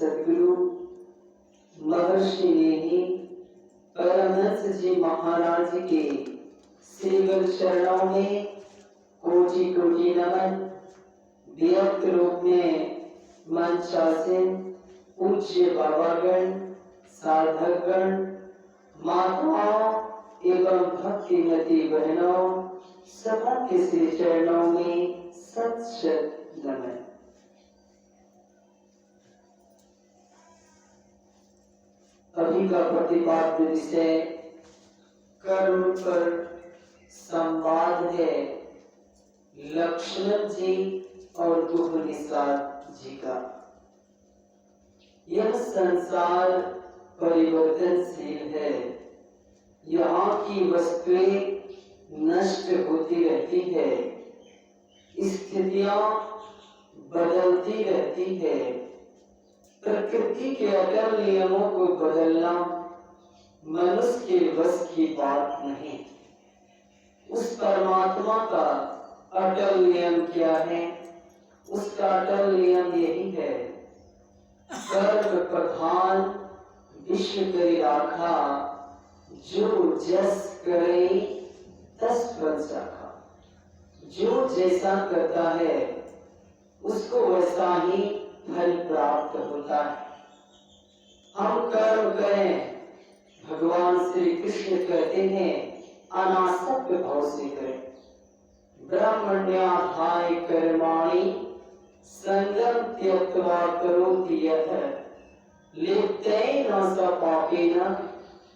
सदगुरु महर्षि नेही परमहंस जी महाराज के श्रीगुरु चरणों में कोटि कोटि नमन। व्यक्त रूप में मंचासीन पूज्य बाबागण, साधकगण, माताओं एवं भक्तिमती बहनों, सदा के श्री चरणों में सत सत नमन। अभी का प्रतिपाद्य विषय कर्म पर संवाद है लक्ष्मण जी और गुह निषाद जी का। यह संसार परिवर्तनशील है, यहाँ की वस्तुएं नष्ट होती रहती है, स्थितियां बदलती रहती है। प्रकृति के अटल नियमों को बदलना मनुष्य के बस की बात नहीं। उस परमात्मा का अटल नियम क्या है? उसका अटल नियम यही है, सर्व प्रधान विश्व करी राखा, जो जस करे तस फल चाखा। जो जैसा करता है उसको वैसा ही फल प्राप्त होता है। हम कर्म करें, भगवान श्री कृष्ण कहते हैं अनासक्त भाव से करें। ब्रह्मण्याधाय कर्माणि संगम त्यक्त्वा करोति यत् लिप्तेन स पापेन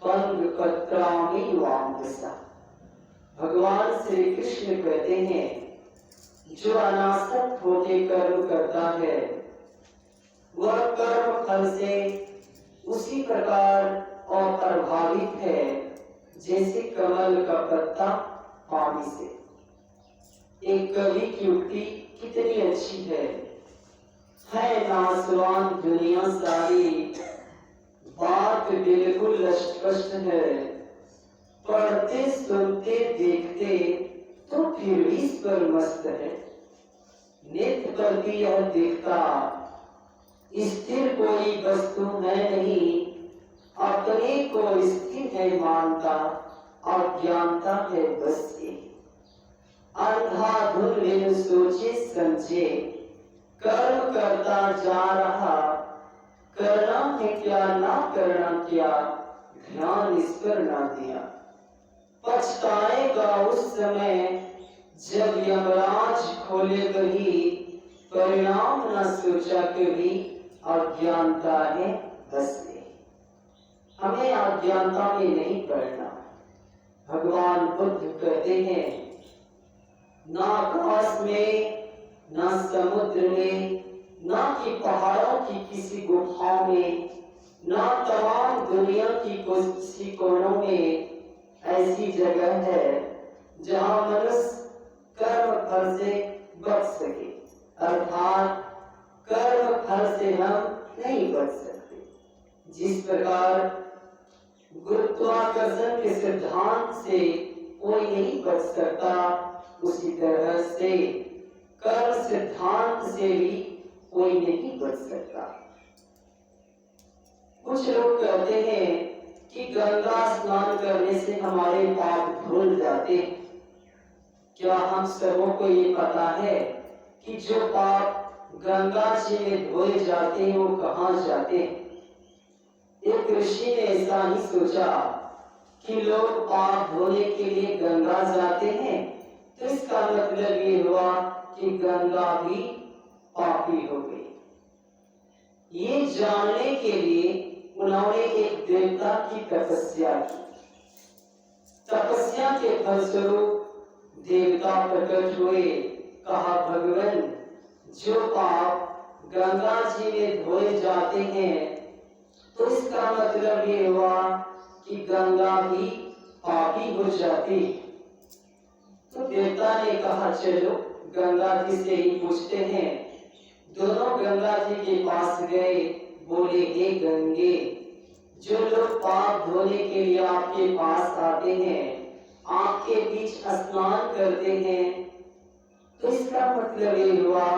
पंगपत्राणि वामदसा। भगवान श्री कृष्ण कहते हैं जो अनासक्त होकर कर्म करता है वह कर्म फल से उसी प्रकार अप्रभावित है जैसे कमल का पत्ता पानी से। एक कवि की उक्ति कितनी अच्छी है नासवान दुनिया सारी, बात बिल्कुल स्पष्ट है, पढ़ते सुनते देखते तो फिर भी इस पर मस्त है। नेत्र पर भी यह देखता स्थिर कोई वस्तु है नहीं, अपने को स्थिर है मानता, अज्ञानता है बस ये। अंधाधुन बिन सोचे समझे कर्म करता जा रहा, करना है क्या ना करना क्या, ध्यान इस पर ना दिया। पछताएगा उस समय जब यमराज खोले वही, परिणाम न सोचा कभी, अज्ञानता है बस ये। हमें अज्ञानता में नहीं पड़ना। भगवान बुद्ध कहते हैं ना आकाश में, ना समुद्र में, ना कि पहाड़ों की किसी गुफाओं में, ना तमाम दुनिया की किसी कोनों में ऐसी जगह है जहां मनुष्य कर्म फल से बच सके। अर्थात कर्म फल से हम नहीं बच सकते। जिस प्रकार गुरुत्वाकर्षण के सिद्धांत से कोई नहीं बच सकता, उसी तरह से कर्म सिद्धांत से भी कोई नहीं बच सकता। कुछ लोग कहते हैं कि गंगा स्नान करने से हमारे पाप धुल जाते। क्या हम सबों को ये पता है कि जो पाप गंगा जी में धोए जाते हैं वो कहाँ जाते हैं? एक ऋषि ने ऐसा ही सोचा कि लोग पाप धोने के लिए गंगा जाते हैं, तो इसका मतलब ये हुआ कि गंगा भी पापी हो गई। ये जानने के लिए उन्होंने एक देवता की तपस्या की। तपस्या के फलस्वरूप देवता प्रकट हुए। कहा भगवान, जो पाप गंगा जी में धोए जाते हैं तो इसका मतलब ये हुआ कि गंगा भी पापी हो जाती। तो देवता ने कहा चलो गंगा जी से ही पूछते हैं। दोनों गंगा जी के पास गए, बोले हे गंगे, जो लोग पाप धोने के लिए आपके पास आते हैं, आपके बीच स्नान करते हैं, तो इसका मतलब ये हुआ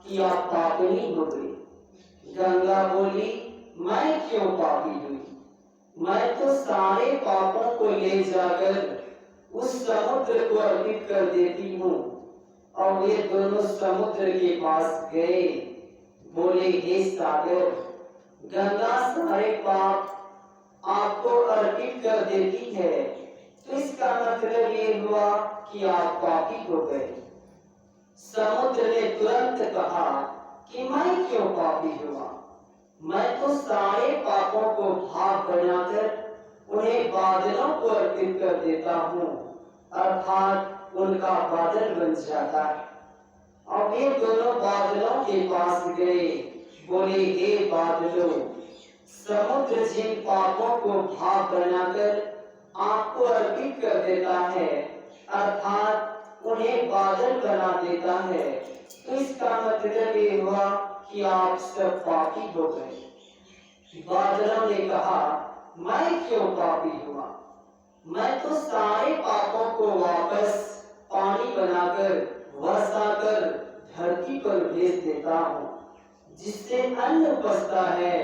कि आप पापनी हो गए। गंगा बोली, मैं क्यों पापी हुई? मैं तो सारे पापों को ले जाकर उस समुद्र को अर्पित कर देती हूँ। और वे दोनों समुद्र के पास गए, बोले, हे सागर, गंगा सारे पाप आपको अर्पित कर देती है, तो इसका मतलब ये हुआ कि आप पापी हो गए। समुद्र ने तुरंत कहा कि मैं क्यों पापी हुआ? मैं तो सारे पापों को भाग बनाकर उन्हें बादलों को अर्पित कर देता हूँ, अर्थात उनका बादल बन जाता है। और वे दोनों बादलों के पास गए, बोले, हे बादलों, समुद्र जिन पापों को भाग बनाकर आपको अर्पित कर देता है, अर्थात उन्हें बादल बना देता है, तो इसका मतलब ये हुआ कि आप सब पापी हो गए। बादलों ने कहा, मैं क्यों पापी हुआ? मैं तो सारे पापों को वापस पानी बनाकर बरसाकर धरती पर भेज देता हूँ, जिससे अन्न उपजता है,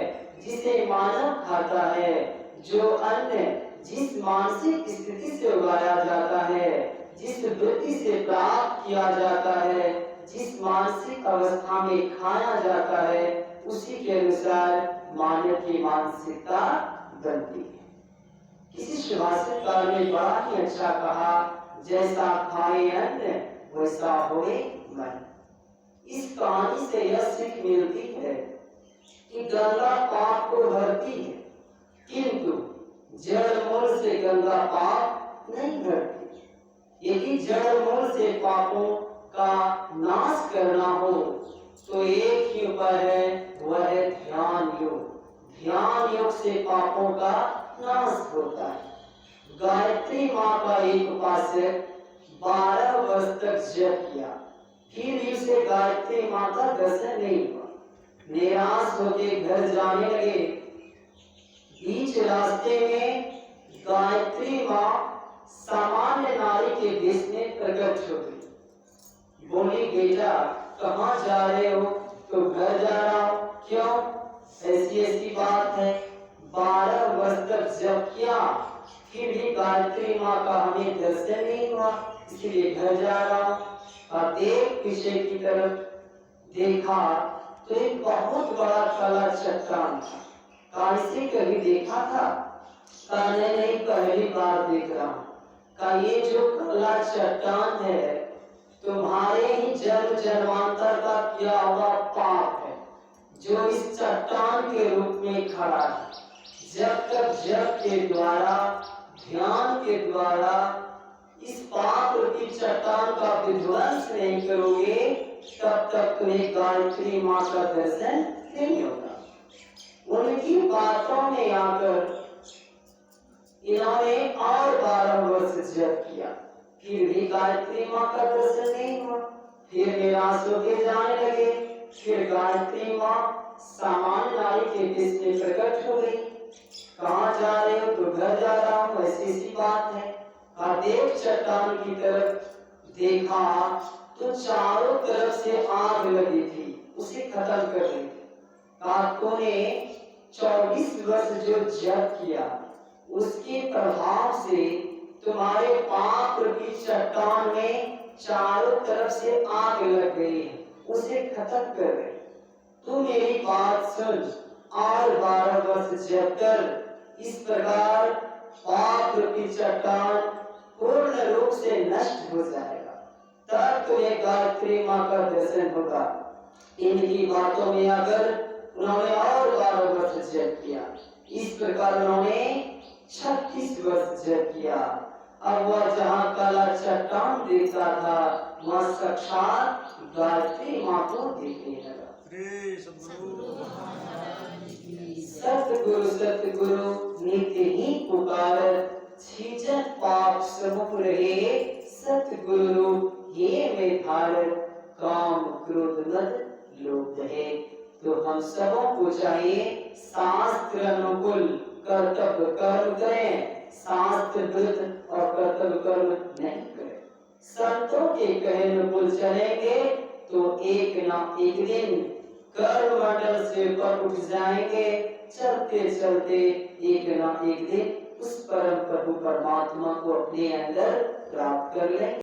जिसे मानव खाता है, जो अन्न जिस मानसिक स्थिति से उगाया जाता है, जिस वृत्ति से प्राप्त किया जाता है, जिस मानसिक अवस्था में खाया जाता है, उसी के अनुसार मानव की मानसिकता बनती है। किसी सुभाषितकार ने बड़ा ही अच्छा कहा, जैसा खाए अन्न वैसा होए मन। इस कहानी से यह सीख मिलती है कि गंगा पाप को भरती है, किंतु जड़ मूल से गंगा पाप नहीं भरती। यदि जड़ मूल से पापों का नाश करना हो तो एक ही उपाय है, वह है ध्यान योग। ध्यान योग से पापों का नाश होता है। गायत्री माँ का एक उपासक 12 वर्ष तक जप किया, फिर भी उसे गायत्री माँ का दर्शन नहीं हुआ। निराश होकर घर जाने लगे। बीच रास्ते में गायत्री माँ सामान्य नारी के देश में प्रकट हो गई। बोली, बेटा कहाँ जा रहे हो? तो घर जा रहा हूँ। क्यों? ऐसी ऐसी बात है। 12 वर्ष तक जप किया, फिर भी गायत्री माँ का हमें दर्शन नहीं हुआ, इसलिए घर जा रहा हूँ। और देख पीछे की तरफ देखा तो एक बहुत बड़ा काला चट्टान था। काशी कभी देखा था? नहीं, पहली बार देख रहा हूँ। का ये जो काला चट्टान है तुम्हारे ही जन्म जन्मांतर का किया हुआ पाप है, जो इस चट्टान के रूप में खड़ा है। जब तक जप के द्वारा, ध्यान के द्वारा इस पाप रूपी चट्टान का विध्वंस नहीं करोगे, तब तक तुम्हें गायत्री माँ का दर्शन नहीं होगा। उनकी बातों में आकर इन्होंने और 12 वर्ष जप किया, फिर भी गायत्री माँ का दर्शन नहीं हुआ। फिर निराश होकर जाने लगे। फिर गायत्री माँ सामान्य नारी के देश में प्रकट हो गई। कहाँ जा रहे हो? तो घर जा रहा हूँ, ऐसी सी बात है। देख चट्टान की तरफ देखा तो चारों तरफ से आग लगी थी, उसे खत्म कर रही थी। तूने 24 वर्ष जो जप किया, उसके प्रभाव से तुम्हारे पाप रूपी चट्टान में चारों तरफ से आग लग गई है, उसे खत्म कर रहे। तू मेरी बात सुन और 12 वर्ष जप कर, इस प्रकार पाप रूपी चट्टान पूर्ण रूप से नष्ट हो जाएगा, तब तुम्हें गायत्री माँ का दर्शन होगा। इनकी बातों में आकर उन्होंने और 12 वर्ष जप किया। इस प्रकार उन्होंने 36 वर्ष जप किया। अब वह जहाँ काला चट्टान देखता था, वह साक्षात गायत्री माँ को देखने लगा। सतगुरु सतगुरु नित्य ही पुकारत, छीजत पाप समुख रहे, सतगुरु ये में भारत, काम क्रोध मद लोभ है। तो हम सबों को चाहिए शास्त्र अनुकूल कर्तव्य कर्म करें, शास्त्र विरुद्ध और कर्तव्य कर्म नहीं करें। संतों के कहे अनुकूल चलेंगे तो एक ना एक दिन कर्म मंडल से ऊपर उठ जाएंगे, चलते चलते एक ना एक दिन उस परम प्रभु परमात्मा को अपने अंदर प्राप्त कर लेंगे।